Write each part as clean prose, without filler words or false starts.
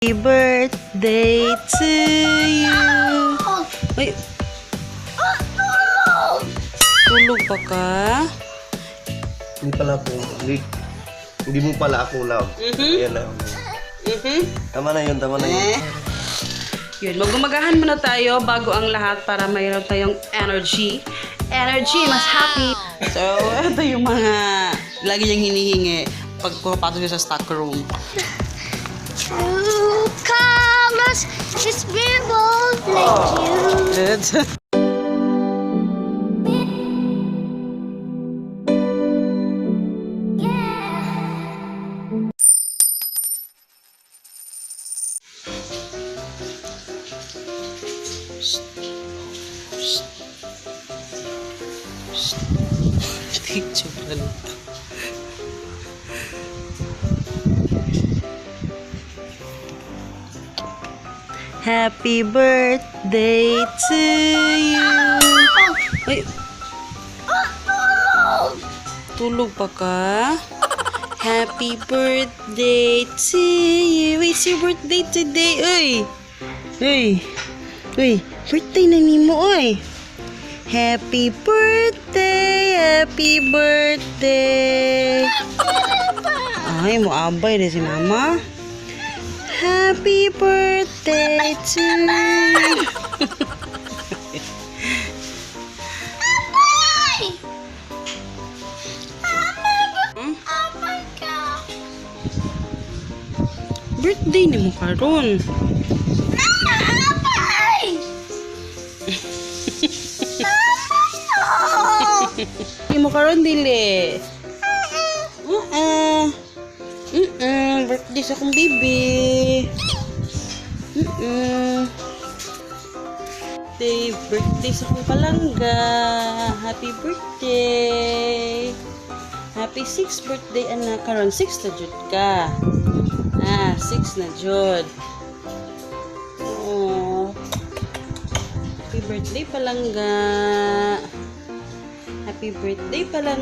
Happy birthday to you. Ay. Tulog pa ka? Hindi pala ako, hindi mo pala ako love. Ayan na. Tama na yun, tama na yun. Yun, magumagahan muna tayo bago ang lahat para mayroon tayong energy. Energy, mas happy. So, ito yung mga lagi niyang hinihingi pag pumapasok siya sa stock room. True colors, it's bold like you. That's Happy birthday to you. Ay. Tulog pa ka? Happy birthday to you. It's your birthday today. Uy. Uy. Uy. Birthday na ni mo, uy. Happy birthday. Happy birthday. Ay, mo abay na si mama. Happy birthday to you. Birthday ni mo karon. Ni mo karon dili. Birthday sa akong baby. Birthday sa akong palangga. Happy birthday. Happy 6th birthday anak. Karon 6 na jud ka. 6 na jud. Oh. Happy birthday palangga. Happy birthday pa lang.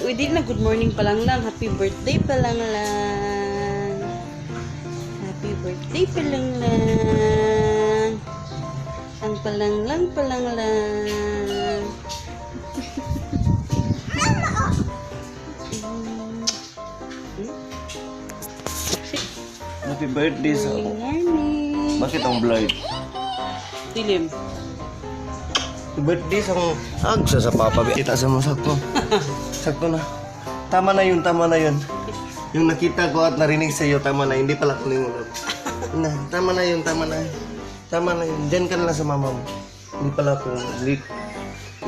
Uy, di na good morning pa lang. Happy birthday pa lang. Happy birthday pa lang. Ang pa lang. Happy birthday sa Good morning. Bakit ang blind? Dilim. Happy birthday sa akong agsa sa papa. Kita sa mo sakto. Sakto na. Tama na yun, tama na yun. Yung nakita ko at narinig sa iyo, tama na. Hindi pala ko lingunod. Na, tama na yun, tama na. Tama na yun. Diyan ka na lang sa mama mo. Hindi pala ako,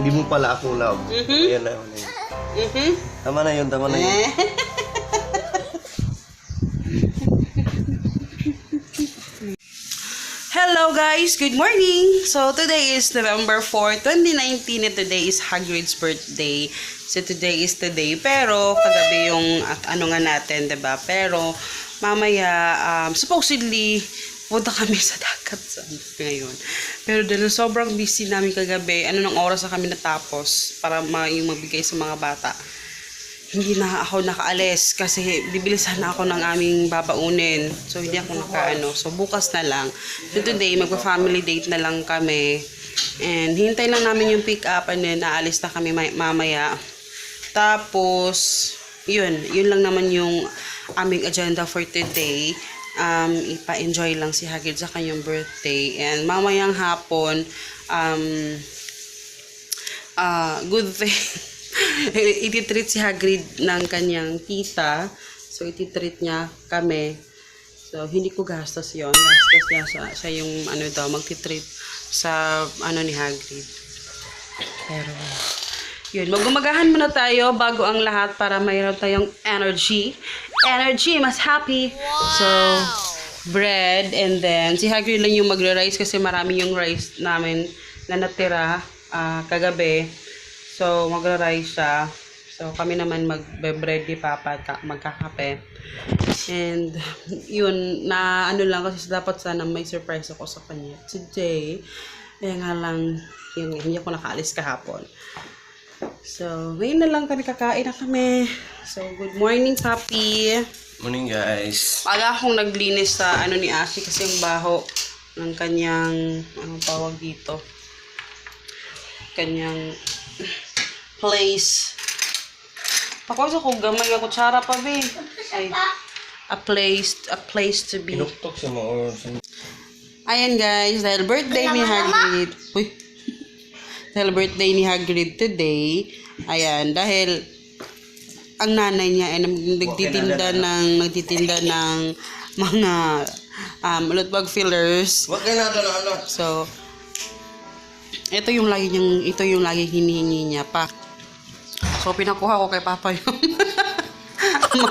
hindi mo pala ako love. Ayan na yun. Tama na yun, tama na yun. Hello guys! Good morning! So today is November 4, 2019 and today is Hagrid's birthday. So today is today. Pero kagabi yung ano nga natin, 'di ba? Pero mamaya supposedly punta kami sa dagat ngayon. Pero dahil sobrang busy namin kagabi, nang oras na kami natapos para yung magbigay sa mga bata. Hindi na ako nakaalis kasi bibilisan na ako ng aming babaunin. So, hindi ako So, bukas na lang. So, today, magpa-family date na lang kami. And, hintay lang namin yung pick up and then, aalis na kami mamaya. Tapos, yun lang naman yung aming agenda for today. Ipa-enjoy lang si Hagrid sa kanyang birthday. And, mamayang hapon, good thing. Ititreat si Hagrid ng kanyang tita. So, ititreat niya kami. So, hindi ko gastos yon. Gastos niya siya yung magtitreat sa ni Hagrid. Pero, yun. Magumagahan muna tayo bago ang lahat para mayroon tayong energy. Energy, mas happy. So, bread. And then, si Hagrid lang yung magre-rice kasi marami yung rice namin na natira kagabi. So, magra-rice siya. So, kami naman magbe-bread ni Papa at magkakape. And, yun, lang kasi dapat sana may surprise ako sa kanya today. Kaya nga lang, hindi ako nakaalis kahapon. So, ngayon na lang kami kakain na kami. So, good morning, Papi. Morning guys. Pala akong naglinis sa ano ni Ashi kasi yung baho ng kanyang, anong tawag dito? Kanyang place. Pakuha ko gamay nga kutsara pa be. Ay, a place to be. Pinuktok siya mo or Ayan guys, dahil birthday ni Hagrid. Uy. Dahil birthday ni Hagrid today. Ayan, dahil ang nanay niya ay nagtitinda ng mga lootbag fillers. Wag ka na ano. So, ito yung lagi hinihingi niya pa. So, pinakuha ko kay Papa yung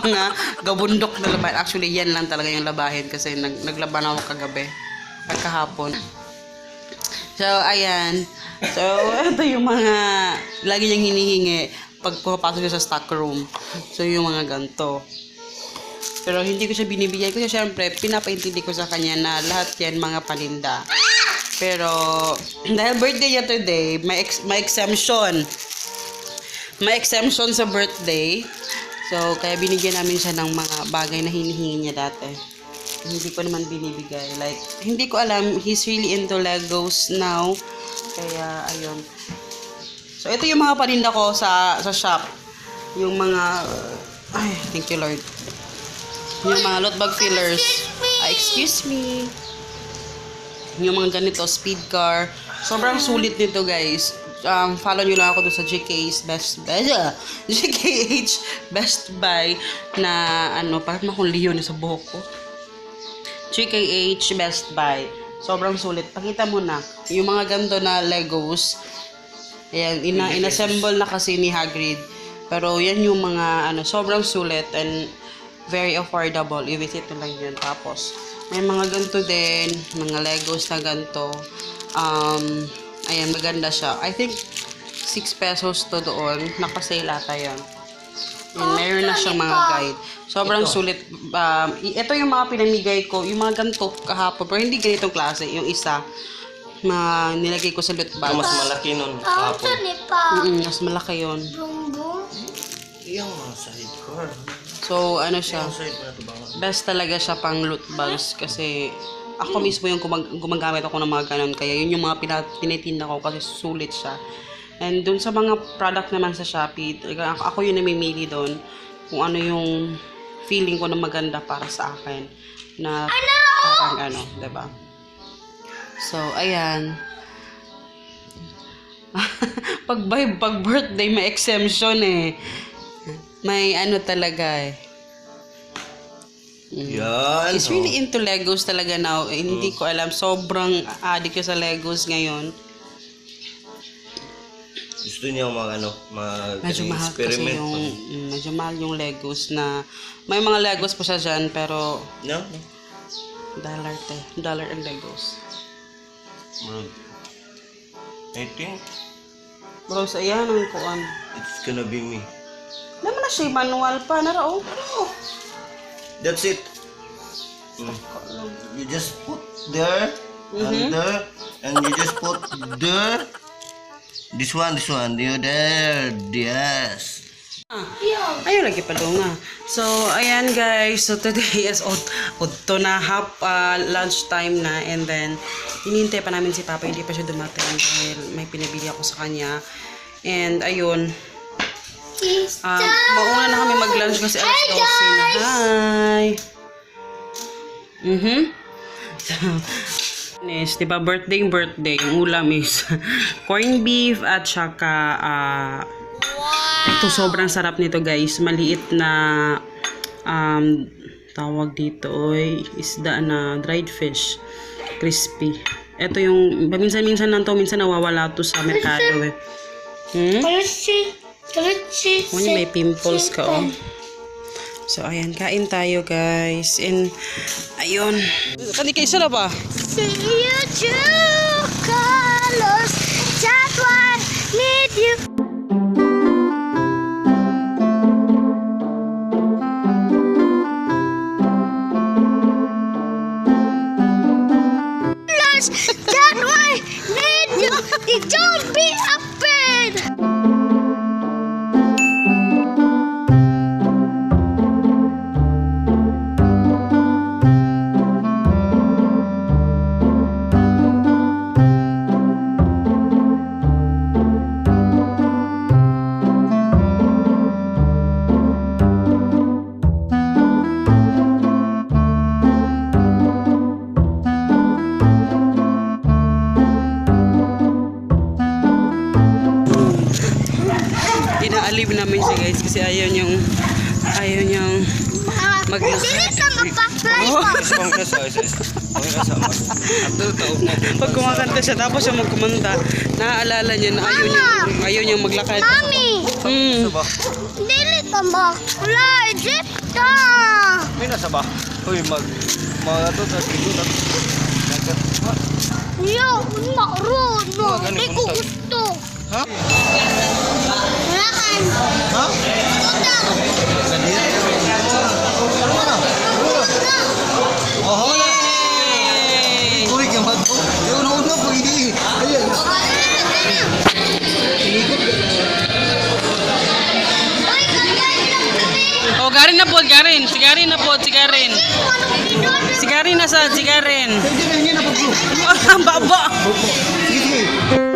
mga gabundok na labahin. Actually, yan lang talaga yung labahin kasi naglaban ako kagabi. Kahapon. So, ayan. So, ito yung mga lagi niyang hinihingi pag pumapasok siya sa stock room. So, yung mga ganito. Pero hindi ko siya binibigay kasi syempre, pinapaintindi ko sa kanya na lahat yan mga paninda. Pero, dahil birthday niya today, may exemption. May exemption sa birthday. So, kaya binigyan namin siya ng mga bagay na hinihingi niya dati. Hindi ko naman binibigay. Like, hindi ko alam. He's really into Legos now. Kaya, ayun. So, ito yung mga paninda ko sa shop. Yung mga... ay, thank you, Lord. Yung mga lootbag fillers. Excuse me. Yung mga ganito, speed car. Sobrang sulit nito, guys. Follow nyo lang ako doon sa GKH Best Buy na ano, parang akong leon sa buhok ko. GKH Best Buy. Sobrang sulit. Pakita mo na. Yung mga ganito na Legos. Ayan, inassemble na kasi ni Hagrid. Pero yan yung mga ano, sobrang sulit and very affordable. I-visit nyo lang yun. Tapos, may mga ganito din. Mga Legos na ganito. Ayan, maganda siya. I think, 6 pesos to doon. Nakasale ata yan. And meron na siyang mga guide. Sobrang sulit. Ito yung mga pinamigay ko. Yung mga ganito kahapon. Pero hindi ganitong klase. Yung isa, nilagay ko sa loot bag. mas malaki nun Ito kahapon. ni Pa. Mas malaki yun. Bumbo. Yung side car. So, ano siya. Yung side na ito ba? Best talaga siya pang loot bags. Kasi, ako mismo yung gumagamit ako ng mga ganun. Kaya yun yung mga tinitinda ko kasi sulit siya. And dun sa mga product naman sa Shopee, ako yung namimili doon kung ano yung feeling ko na maganda para sa akin. Na parang ano, diba? So, ayan. pag birthday, may exemption eh. May ano talaga eh. Yan. He's really into Legos talaga now. Hindi ko alam. Sobrang addict ko sa Legos ngayon. Gusto niya Medyo mahal kasi yung medyo mahal yung Legos na may mga Legos pa siya dyan pero No? dollar ang Legos. Bro. I think Bro, sa iyan ang kuan. it's gonna be me. Naman na siya manual pa na raw. That's it. You just put there and there and you just put there. This one. You there. Yes. Ayun lagi pa nga. So, ayan guys. So, today is udto na lunch time na. And then, hinihintay pa namin si Papa. Hindi pa siya dumating dahil may pinabili ako sa kanya. And, ayun. Mauna na kami mag-lunch kasi alas 12 na. Hi! Yes, diba birthday. Yung ulam is corned beef at saka ito sobrang sarap nito guys. Maliit na tawag dito oy isda na dried fish. Crispy. Ito yung minsan lang to, minsan nawawala to sa merkado eh. Kung may pimples ka oh. So, ayan. Kain tayo, guys. And, ayun. Kani kayo sila ba? See you true colors. That's why I need you. That's why I need you. Don't be afraid. guys kasi ayaw niyang maglakad. Dili ka magpa-fly Oh. pa. Pag kumakanta siya, tapos siya magkumanta, naaalala niya na ayaw niyang maglakad. Mami, Hmm. dili ka mag-fly. Jeep ka. May nasa ba? Uy, mga to sa siguro. Kuya, maroon. Hindi ko punta. gusto. Ha? Wala kan. Ha? Oh, Yay! kurig yung bago. Yung una po hindi. Ayan. Oh, Garin na po, Garin. Si Garin na po, si Garin. Si Garin na sa, si Garin. Hindi na hindi na pag-bro. Ang baba. Sige, sige.